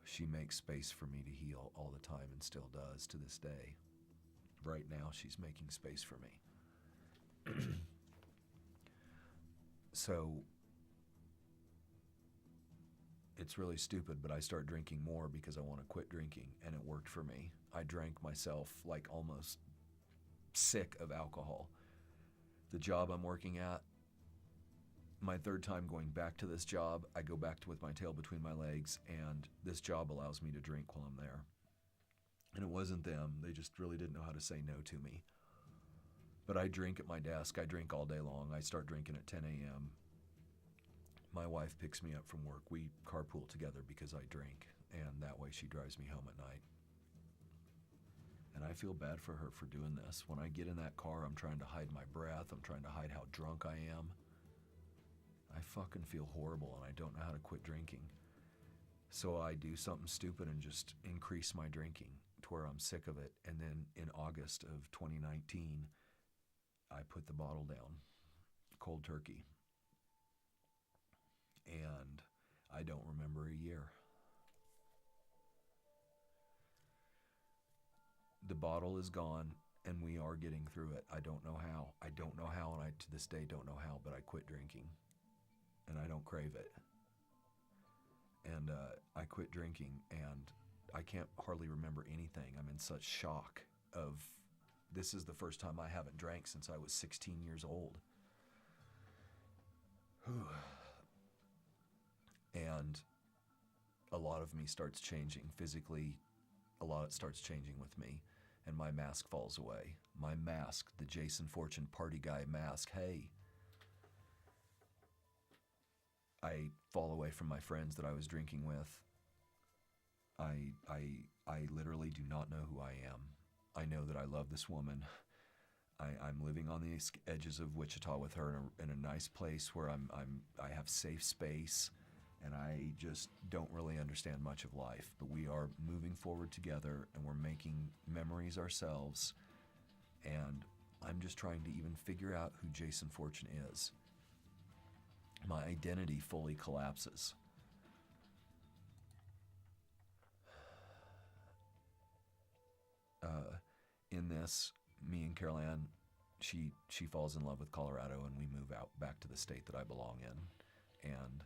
She makes space for me to heal all the time and still does to this day. Right now, she's making space for me. So, it's really stupid, but I start drinking more because I want to quit drinking, and it worked for me. I drank myself like almost sick of alcohol. The job I'm working at, my third time going back to this job, I go back with my tail between my legs, and this job allows me to drink while I'm there. And it wasn't them. They just really didn't know how to say no to me. But I drink at my desk. I drink all day long. I start drinking at 10 a.m. My wife picks me up from work. We carpool together because I drink, and that way she drives me home at night. And I feel bad for her for doing this. When I get in that car, I'm trying to hide my breath. I'm trying to hide how drunk I am. I fucking feel horrible, and I don't know how to quit drinking. So I do something stupid and just increase my drinking to where I'm sick of it. And then in August of 2019, I put the bottle down, cold turkey. And I don't remember a year. The bottle is gone, and we are getting through it. I don't know how. I don't know how, and I to this day don't know how, but I quit drinking. And I don't crave it. And I quit drinking, and I can't hardly remember anything. I'm in such shock of, this is the first time I haven't drank since I was 16 years old. And a lot of me starts changing physically. A lot starts changing with me, and my mask falls away. My mask, the Jason Fortune party guy mask, hey. I fall away from my friends that I was drinking with. I literally do not know who I am. I know that I love this woman. I'm living on the edges of Wichita with her in a nice place where I have safe space, and I just don't really understand much of life. But we are moving forward together, and we're making memories ourselves. And I'm just trying to even figure out who Jason Fortune is. My identity fully collapses. In this, me and Carol Ann, she falls in love with Colorado, and we move out back to the state that I belong in. And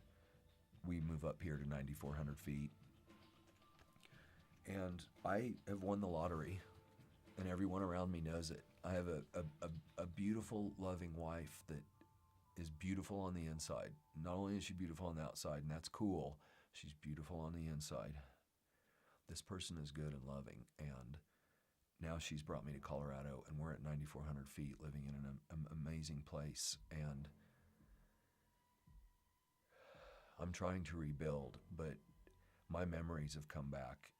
we move up here to 9,400 feet. And I have won the lottery, and everyone around me knows it. I have a beautiful, loving wife that is beautiful on the inside. Not only is she beautiful on the outside, and that's cool, she's beautiful on the inside. This person is good and loving, and now she's brought me to Colorado, and we're at 9,400 feet living in an amazing place, and I'm trying to rebuild, but my memories have come back,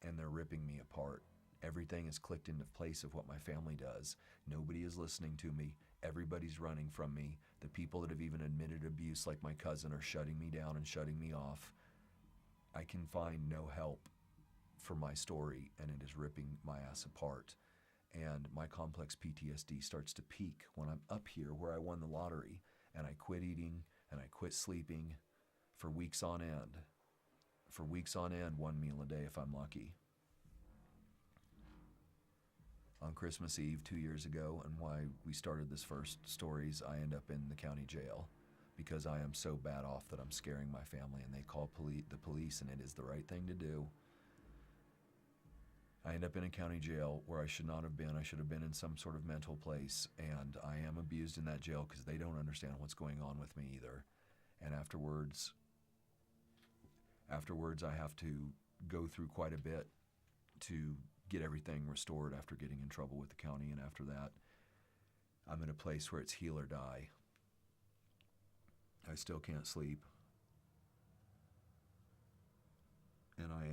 and they're ripping me apart. Everything is clicked into place of what my family does. Nobody is listening to me. Everybody's running from me. The people that have even admitted abuse, like my cousin, are shutting me down and shutting me off. I can find no help for my story, and it is ripping my ass apart. And my complex PTSD starts to peak when I'm up here where I won the lottery, and I quit eating and I quit sleeping for weeks on end. For weeks on end, one meal a day if I'm lucky. On Christmas Eve 2 years ago, and why we started this first stories, I end up in the county jail because I am so bad off that I'm scaring my family, and they call the police, and it is the right thing to do. I end up in a county jail where I should not have been. I should have been in some sort of mental place, and I am abused in that jail because they don't understand what's going on with me either. And afterwards I have to go through quite a bit to get everything restored after getting in trouble with the county, and after that, I'm in a place where it's heal or die. I still can't sleep. And I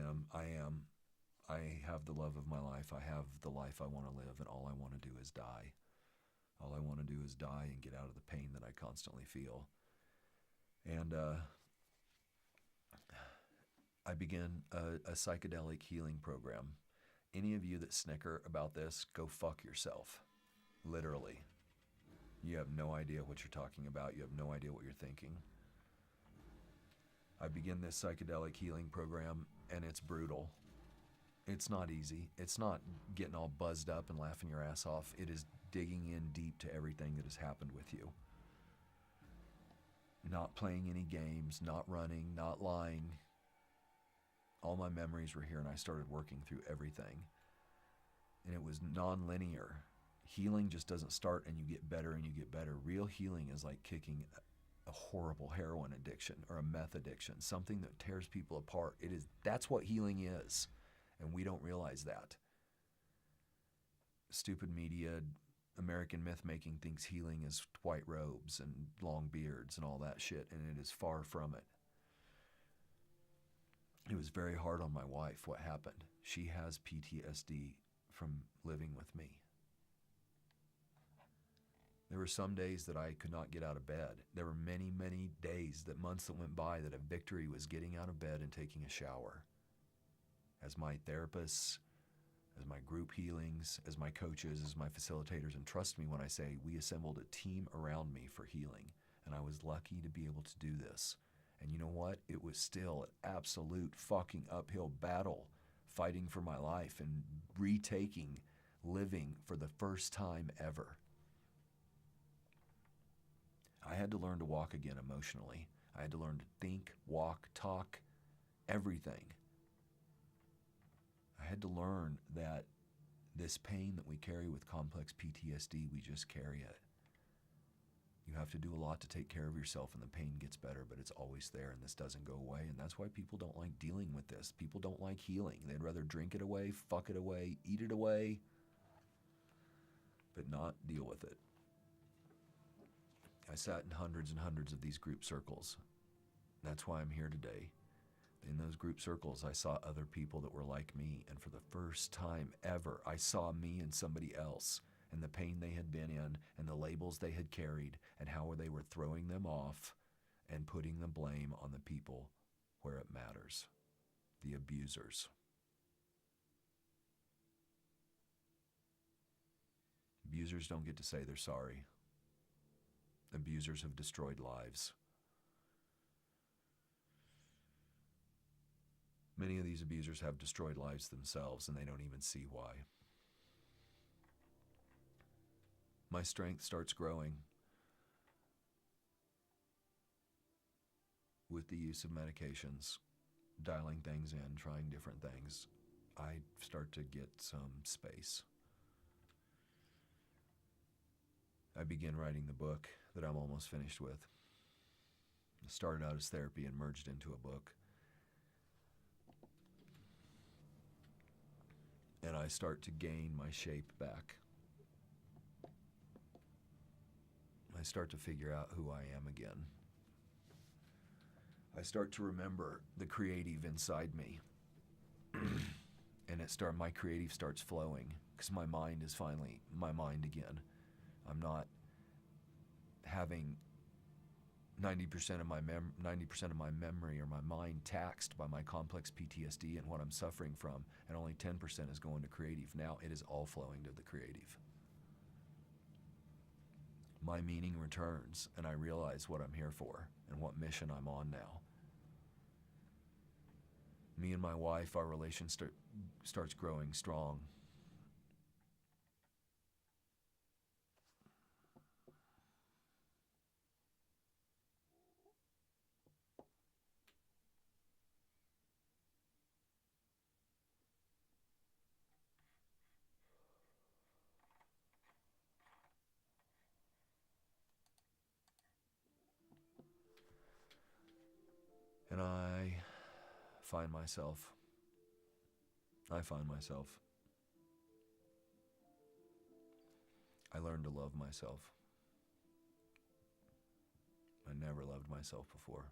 have the love of my life. I have the life I want to live, and all I want to do is die. All I want to do is die and get out of the pain that I constantly feel. And I began a psychedelic healing program. Any of you that snicker about this, go fuck yourself. Literally. You have no idea what you're talking about. You have no idea what you're thinking. I begin this psychedelic healing program, and it's brutal. It's not easy. It's not getting all buzzed up and laughing your ass off. It is digging in deep to everything that has happened with you. Not playing any games, not running, not lying. All my memories were here, and I started working through everything. And it was non-linear. Healing just doesn't start and you get better and you get better. Real healing is like kicking a horrible heroin addiction or a meth addiction, something that tears people apart. That's what healing is, and we don't realize that. Stupid media, American myth-making thinks healing is white robes and long beards and all that shit, and it is far from it. It was very hard on my wife what happened. She has PTSD from living with me. There were some days that I could not get out of bed. There were many, many days, months that went by that a victory was getting out of bed and taking a shower. As my therapists, as my group healings, as my coaches, as my facilitators, and trust me when I say we assembled a team around me for healing, and I was lucky to be able to do this. And you know what? It was still an absolute fucking uphill battle, fighting for my life and retaking living for the first time ever. I had to learn to walk again emotionally. I had to learn to think, walk, talk, everything. I had to learn that this pain that we carry with complex PTSD, we just carry it. You have to do a lot to take care of yourself, and the pain gets better, but it's always there, and this doesn't go away, and that's why people don't like dealing with this. People don't like healing. They'd rather drink it away, fuck it away, eat it away, but not deal with it. I sat in hundreds and hundreds of these group circles. That's why I'm here today. In those group circles, I saw other people that were like me, and for the first time ever, I saw me and somebody else, and the pain they had been in, and the labels they had carried, and how they were throwing them off and putting the blame on the people where it matters, the abusers. Abusers don't get to say they're sorry. Abusers have destroyed lives. Many of these abusers have destroyed lives themselves, and they don't even see why. My strength starts growing with the use of medications, dialing things in, trying different things. I start to get some space. I began writing the book that I'm almost finished with. It started out as therapy and merged into a book. And I start to gain my shape back. I start to figure out who I am again. I start to remember the creative inside me. And my creative starts flowing because my mind is finally my mind again. I'm not having 90% of my memory or my mind taxed by my complex PTSD and what I'm suffering from, and only 10% is going to creative. Now it is all flowing to the creative. My meaning returns, and I realize what I'm here for and what mission I'm on now. Me and my wife, our relationship starts growing strong. And I find myself. I learned to love myself. I never loved myself before.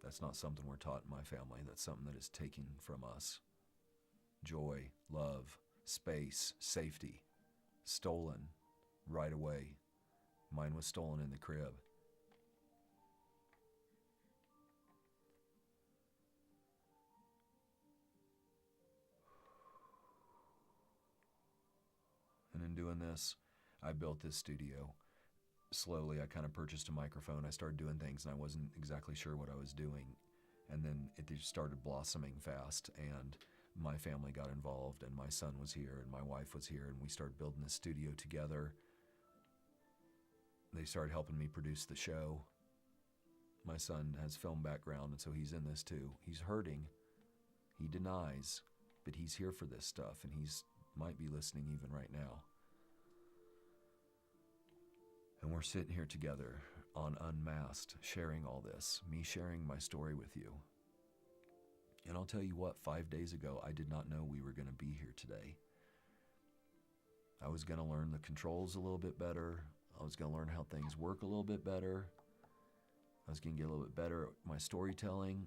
That's not something we're taught in my family. That's something that is taken from us. Joy, love, space, safety, stolen right away. Mine was stolen in the crib. And in doing this, I built this studio. Slowly, I kind of purchased a microphone. I started doing things, and I wasn't exactly sure what I was doing. And then it just started blossoming fast, and my family got involved, and my son was here, and my wife was here, and we started building this studio together. They started helping me produce the show. My son has film background, and so he's in this too. He's hurting. He denies, but he's here for this stuff, and he's might be listening even right now. And we're sitting here together on Unmasked, sharing all this, me sharing my story with you. And I'll tell you what, 5 days ago, I did not know we were going to be here today. I was going to learn the controls a little bit better. I was going to learn how things work a little bit better. I was going to get a little bit better at my storytelling.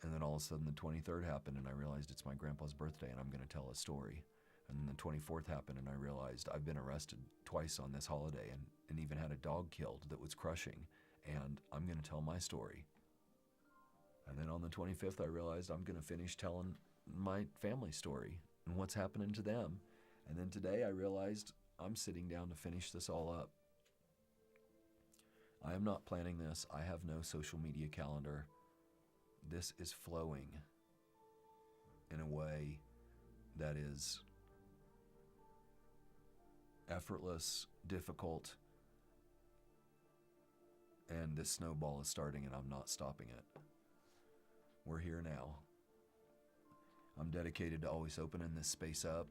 And then all of a sudden the 23rd happened, and I realized it's my grandpa's birthday and I'm going to tell a story. And then the 24th happened, and I realized I've been arrested twice on this holiday and even had a dog killed that was crushing, and I'm going to tell my story. And then on the 25th, I realized I'm going to finish telling my family story and what's happening to them. And then today I realized I'm sitting down to finish this all up. I am not planning this. I have no social media calendar. This is flowing in a way that is effortless, difficult, and this snowball is starting and I'm not stopping it. We're here now. I'm dedicated to always opening this space up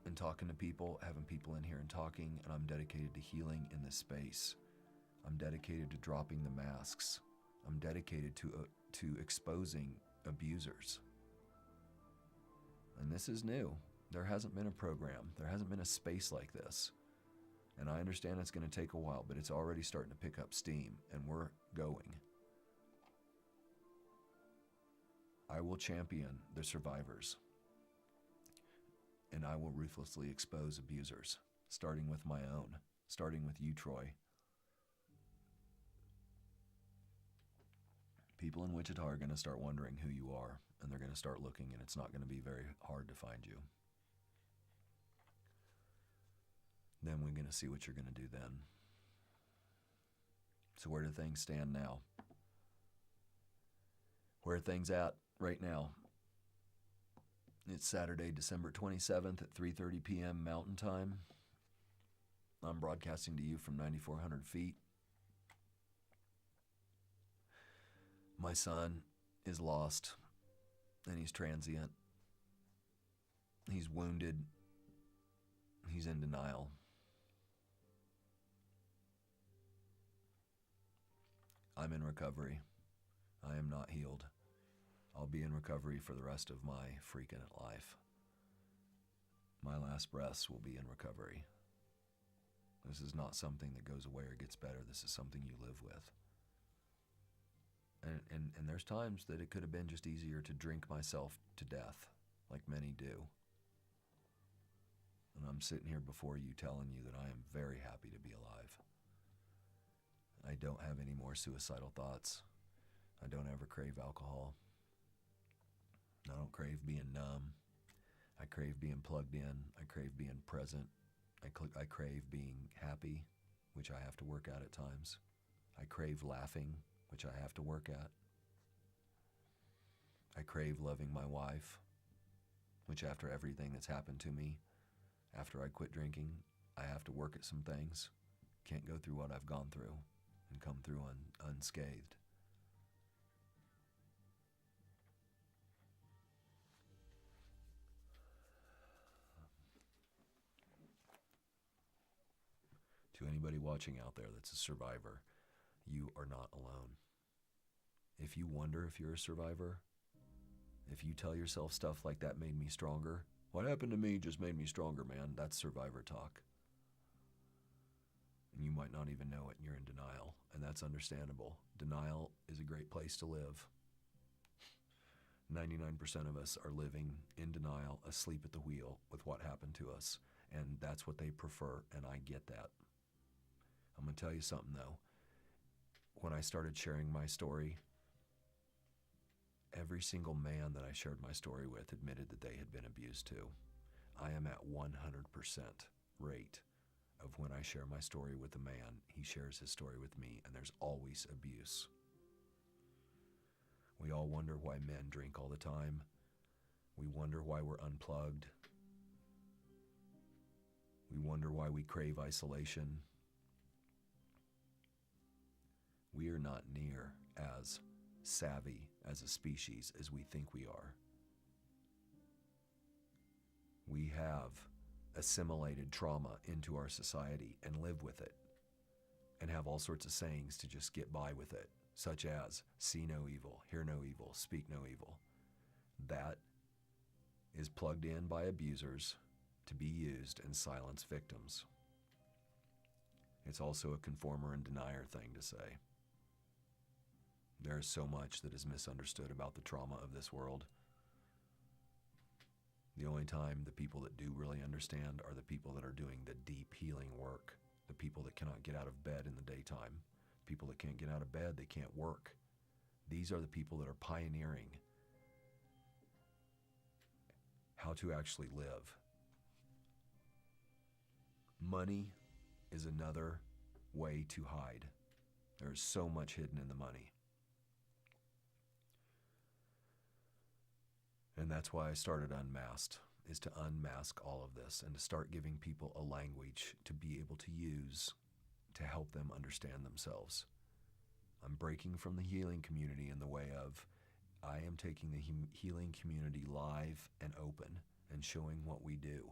and talking to people, having people in here and talking, and I'm dedicated to healing in this space. I'm dedicated to dropping the masks. I'm dedicated to exposing abusers. And this is new. There hasn't been a program. There hasn't been a space like this. And I understand it's going to take a while, but it's already starting to pick up steam, and we're going. I will champion the survivors, and I will ruthlessly expose abusers, starting with my own, starting with you, Troy. People in Wichita are going to start wondering who you are, and they're going to start looking, and it's not going to be very hard to find you. Then we're going to see what you're going to do then. So where do things stand now? Where are things at right now? It's Saturday, December 27th at 3:30 p.m. Mountain Time. I'm broadcasting to you from 9,400 feet. My son is lost, and he's transient. He's wounded, He's in denial. I'm in recovery. I am not healed. I'll be in recovery for the rest of my freaking life. My last breaths will be in recovery. This is not something that goes away or gets better. This is something you live with. And there's times that it could have been just easier to drink myself to death, like many do. And I'm sitting here before you telling you that I am very happy to be alive. I don't have any more suicidal thoughts. I don't ever crave alcohol. I don't crave being numb. I crave being plugged in. I crave being present. I crave being happy, which I have to work at times. I crave laughing, which I have to work at. I crave loving my wife, which after everything that's happened to me, after I quit drinking, I have to work at some things. Can't go through what I've gone through and come through unscathed. To anybody watching out there that's a survivor, you are not alone. If you wonder if you're a survivor, if you tell yourself stuff like that made me stronger, what happened to me just made me stronger, man, that's survivor talk. And you might not even know it and you're in denial, and that's understandable. Denial is a great place to live. 99% of us are living in denial, asleep at the wheel with what happened to us, and that's what they prefer, and I get that. I'm going to tell you something, though. When I started sharing my story, every single man that I shared my story with admitted that they had been abused too. I am at 100% rate of when I share my story with a man, he shares his story with me, and there's always abuse. We all wonder why men drink all the time. We wonder why we're unplugged. We wonder why we crave isolation. We are not near as savvy as a species as we think we are. We have assimilated trauma into our society and live with it, and have all sorts of sayings to just get by with it, such as, see no evil, hear no evil, speak no evil. That is plugged in by abusers to be used and silence victims. It's also a conformer and denier thing to say. There is so much that is misunderstood about the trauma of this world. The only time the people that do really understand are the people that are doing the deep healing work, the people that cannot get out of bed in the daytime, people that can't get out of bed, they can't work. These are the people that are pioneering how to actually live. Money is another way to hide. There is so much hidden in the money. And that's why I started Unmasked, is to unmask all of this and to start giving people a language to be able to use to help them understand themselves. I'm breaking from the healing community in the way of I am taking the healing community live and open and showing what we do.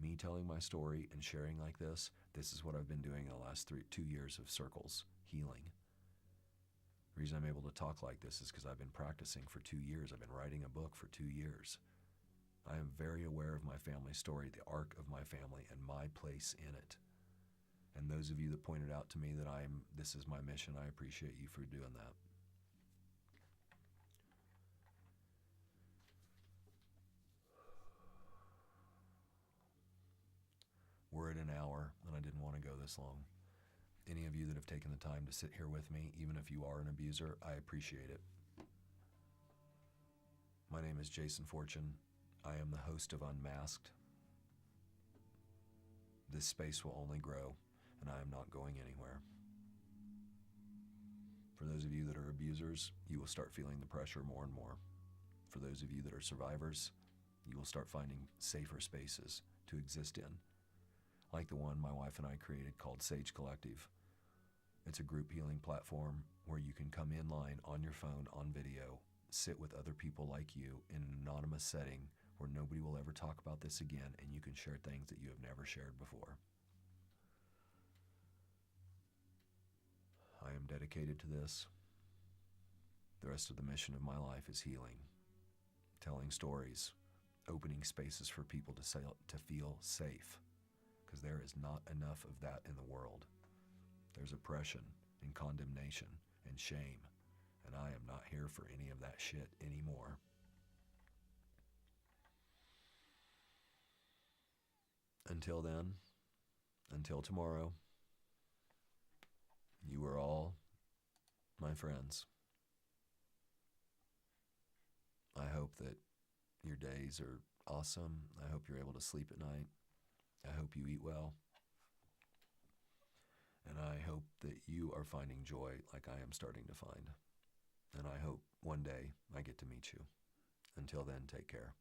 Me telling my story and sharing like this is what I've been doing in the last 2 years of circles, healing. The reason I'm able to talk like this is because I've been practicing for 2 years. I've been writing a book for 2 years. I am very aware of my family story, the arc of my family, and my place in it. And those of you that pointed out to me that this is my mission, I appreciate you for doing that. We're at an hour, and I didn't want to go this long. Any of you that have taken the time to sit here with me, even if you are an abuser, I appreciate it. My name is Jason Fortune. I am the host of Unmasked. This space will only grow, and I am not going anywhere. For those of you that are abusers, you will start feeling the pressure more and more. For those of you that are survivors, you will start finding safer spaces to exist in, like the one my wife and I created called Sage Collective. It's a group healing platform where you can come in line on your phone, on video, sit with other people like you in an anonymous setting where nobody will ever talk about this again and you can share things that you have never shared before. I am dedicated to this. The rest of the mission of my life is healing, telling stories, opening spaces for people to feel safe, because there is not enough of that in the world. There's oppression and condemnation and shame, and I am not here for any of that shit anymore. Until then, until tomorrow, you are all my friends. I hope that your days are awesome. I hope you're able to sleep at night. I hope you eat well. And I hope that you are finding joy like I am starting to find. And I hope one day I get to meet you. Until then, take care.